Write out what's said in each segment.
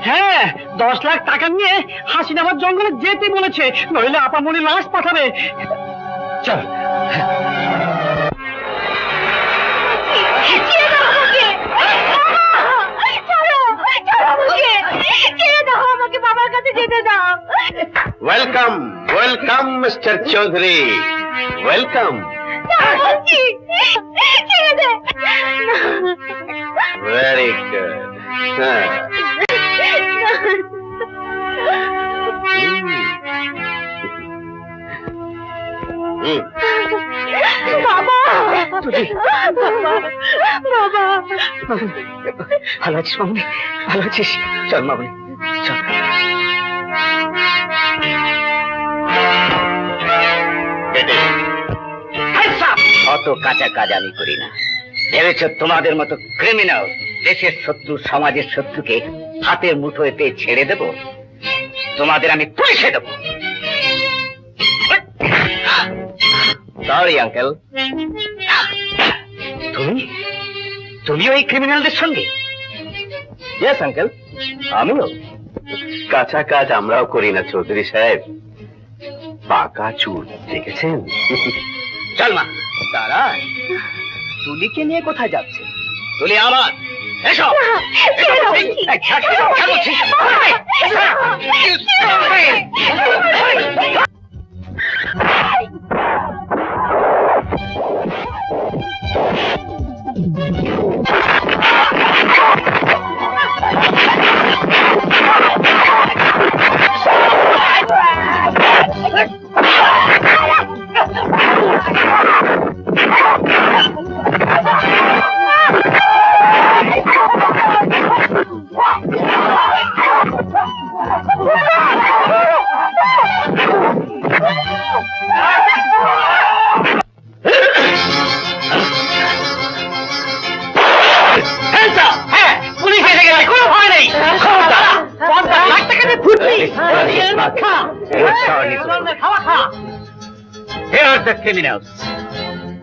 হ্যাঁ, 10 লাখ টাকা নিয়ে হাসিনা আমার জঙ্গলে যেতে বলেছে, নইলে আপামনি লাশ পাঠাবে। চল। বাবার কাছে যেতে দাও। Welcome welcome mister Chowdhury, welcome. Very good. বাবা, বাবা, ভালো আছিস মামনি? ভালো আছিস? চল মামনি, চল। অত কাঁচা কাজ আমি করি না। ভেবেছ তোমাদের মতো ক্রিমিনাল দেশের শত্রু সমাজের শত্রুকে হাতের মুঠোয় পেয়ে ছেড়ে দেব? তোমাদের আমি পুলিশে দেব। Sorry uncle. তুমিও এই ক্রিমিনালদের সঙ্গে? ইয়েস আঙ্কেল, আমিও। কাঁচা কাজ আমরাও করি না চৌধুরী সাহেব, পাকা চুল দেখেছেন? চল মা। তারা তুলিকে নিয়ে কোথায় যাচ্ছে? তুলি আমার। এসো।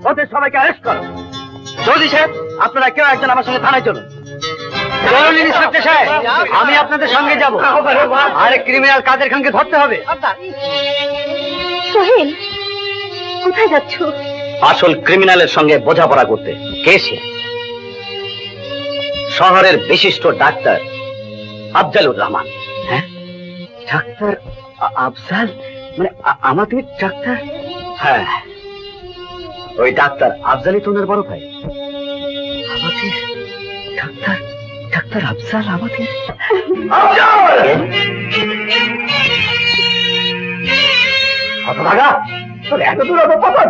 ওদের সবাইকে অ্যারেস্ট করো। চৌধুরী সাহেব, আপনারা কেউ একজন আমার সঙ্গে থানায় চলুন। চলুন ইন্সপেক্টর সাহেব, আমি আপনাদের সঙ্গে যাব। আরে ক্রিমিনাল কাদের খানকে ধরতে হবে। সোহেল, কোথায় যাচ্ছ? আসল ক্রিমিনালের সঙ্গে বোঝাপড়া করতে। কে সে? শহরের বিশিষ্ট ডাক্তার আফজালুর রহমান। হ্যাঁ, ডাক্তার আফজাল? মানে আমাদের ডাক্তার? হ্যাঁ, ওই ডাক্তার আফজালই তো ওনার বড় ভাই। আমাদের ডাক্তার, ডাক্তার আফজাল আমাদের। তোর এত দূর অত পতন!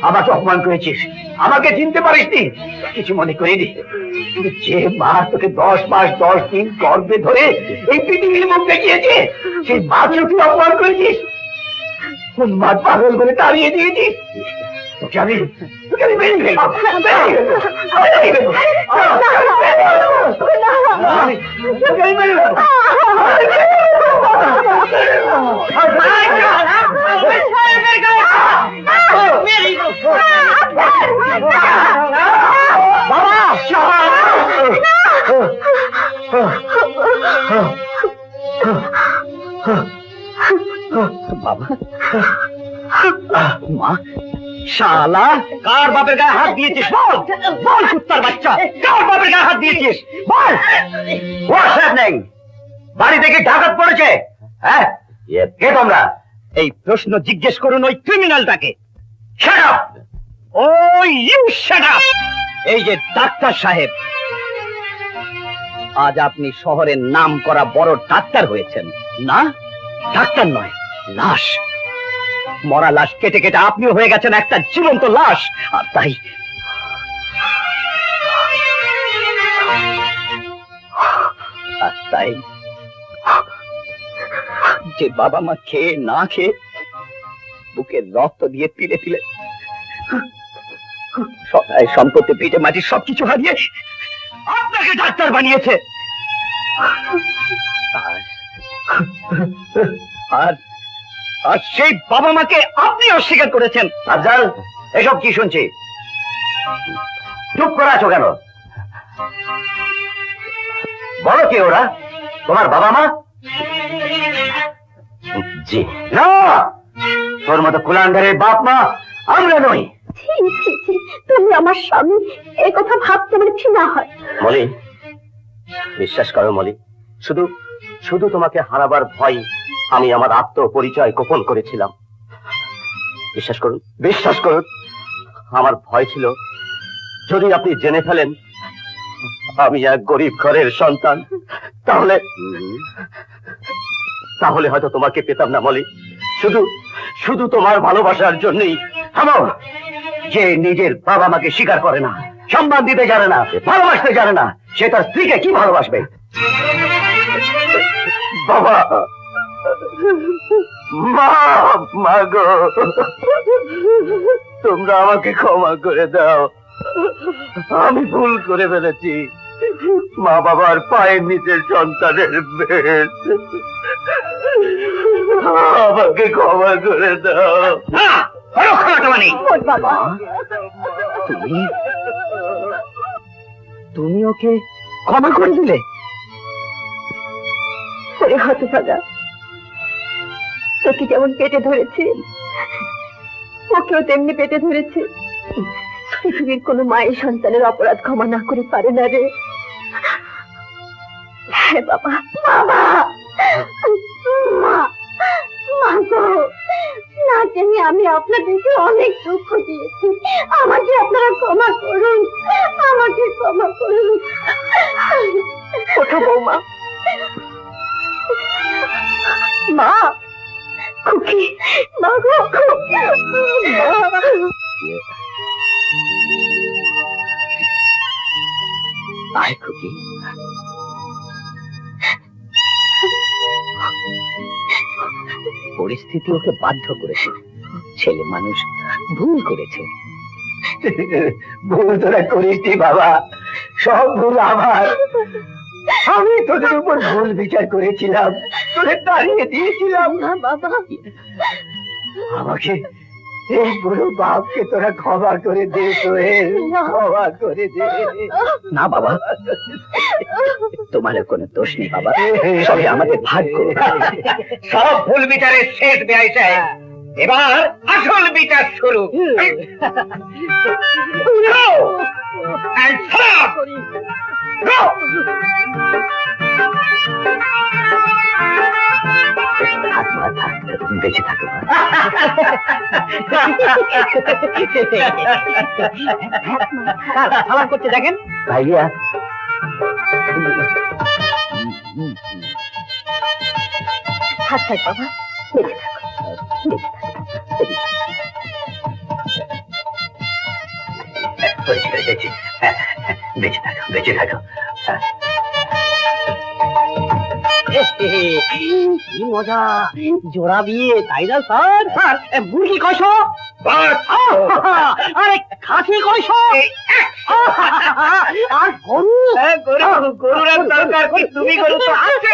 আমাকে অপমান করেছিস, আমাকে চিনতে পারিসনি? কিছু মনে করিনি। যে মা তোকে 10 মাস 10 দিন গর্ভে ধরে এই পৃথিবীর মুখ দেখিয়েছে, সেই মাকে তুই অপমান করেছিস, মা পাগল করে তাড়িয়ে দিয়েছিস। তোকে আমি মেরে ফেলবো, বাবা। মা, শালা কার বাপের গায়ে হাত দিয়েছিস? বল বল, কুত্তার বাচ্চা, কার বাপের গায়ে হাত দিয়েছিস? বল। নেই বাড়ি থেকে ডাকাত পড়েছে? হ্যাঁ, কে তোমরা? এই প্রশ্ন জিজ্ঞেস করুন ওই ক্রিমিনালটাকে। Shut up! ওই ইউ শাট আপ! এই যে ডাক্তার সাহেব, আজ আপনি শহরের নাম করা বড় ডাক্তার হয়েছেন না? ডাক্তার নয়, লাশ। মরা লাশ কেটে কেটে আপনিও হয়ে গেছেন একটা জীবন্ত লাশ। আর তাই যে বাবা মা খেয়ে না খেয়ে বুকের রক্ত দিয়ে তিলে তিলে সবাই সম্পত্তি পিঠে মাটি সবকিছু হারিয়ে আপনাকে ডাক্তার বানিয়েছে, আর আর সেই বাবা মাকে আপনি অস্বীকার করেছেন। আফজাল, এসব কি শুনছি? চুপ করে আছো কেন? বলো কি ওরা? তোমার বাবা মা? জি না, তোর মতো কুলাঙ্গারের বাপ মা আমরা নই। ছি ছি ছি, তুমি আমার স্বামী, এই কথা ভাবতে আমার ঘৃণা হয়। মলি, বিশ্বাস করো মলি, শুধু শুধু তোমাকে হারাবার ভয় আমি আমার আত্মপরিচয় গোপন করেছিলাম। বিশ্বাস করুন আমার ভয় ছিল যদি আপনি জেনে ফেলেন আমি এক গরিব ঘরের সন্তান, তাহলে তাহলে হয়তো তোমাকে পেতাম না মলি। শুধু শুধু তোমার ভালোবাসার জন্যই থামো। যে নিজের বাবা মাকে স্বীকার করে না, সম্মান দিতে জানে না, ভালোবাসতে জানে না, সে তার স্ত্রীকে কি ভালোবাসবে? বাবা, মা, মা গো, তোমরা আমাকে ক্ষমা করে দাও। আমি ভুল করে ফেলেছি। মা বাবার পায়ের নিচের সন্তানের বেশ, আমাকে ক্ষমা করে দাও। ওর বাবা, তুমি ওকে ক্ষমা করে দিলে? ওরে হতভাগা, তোকে যেমন পেটে ধরেছে ওকেও তেমনি পেটে ধরেছে। পৃথিবীর কোনো মায়ের সন্তানের অপরাধ ক্ষমা না করে পারে না রে। হ্যাঁ বাবা, বাবা, মা, মা গো, না জানি আমি আপনাদেরকে অনেক দুঃখ দিয়েছি, আমাকে আপনারা ক্ষমা করুন, আমাকে ক্ষমা করুন। ওঠো বৌমা। মা, খুকি, মা গো, মা। আয় খুকি। পরিস্থিতি ওকে বাধ্য করেছে, ছেলে মানুষ ভুল করেছে। ভুল তোরা করিসনি বাবা, সব ভুল আমার। আমি তোদের উপর ভুল বিচার করেছিলাম, তোদের তাড়িয়ে দিয়েছিলাম। না বাবা, আমাকে এই বুড়ো বাপকে তোরা ক্ষমা করে দে, সোহেল, ক্ষমা করে দে। না বাবা, তোমার কোনো দোষ নেই বাবা, সবই আমাদের ভাগ্য। সব ভুল বিচারের শেষ বেআই সাহেব, এবার আসল বিচার শুরু। Go! And stop! Go! থাক মা, থাক, বেঁচে থাকো মা। সালাম করতে দেখেন ভাইয়া, থাক থাক বাবা, বেঁচে থাকো, বেঁচে থাকো। বেঁচে থাকো, বেঁচে থাকো। কি মজা, জোড়া বিয়ে, তাই না স্যার? স্যার, মুরগি কয়শো? আরে খাসি কয়শো? আর গরু? গরুর দরকার কি, তুমি গরু তো আছে।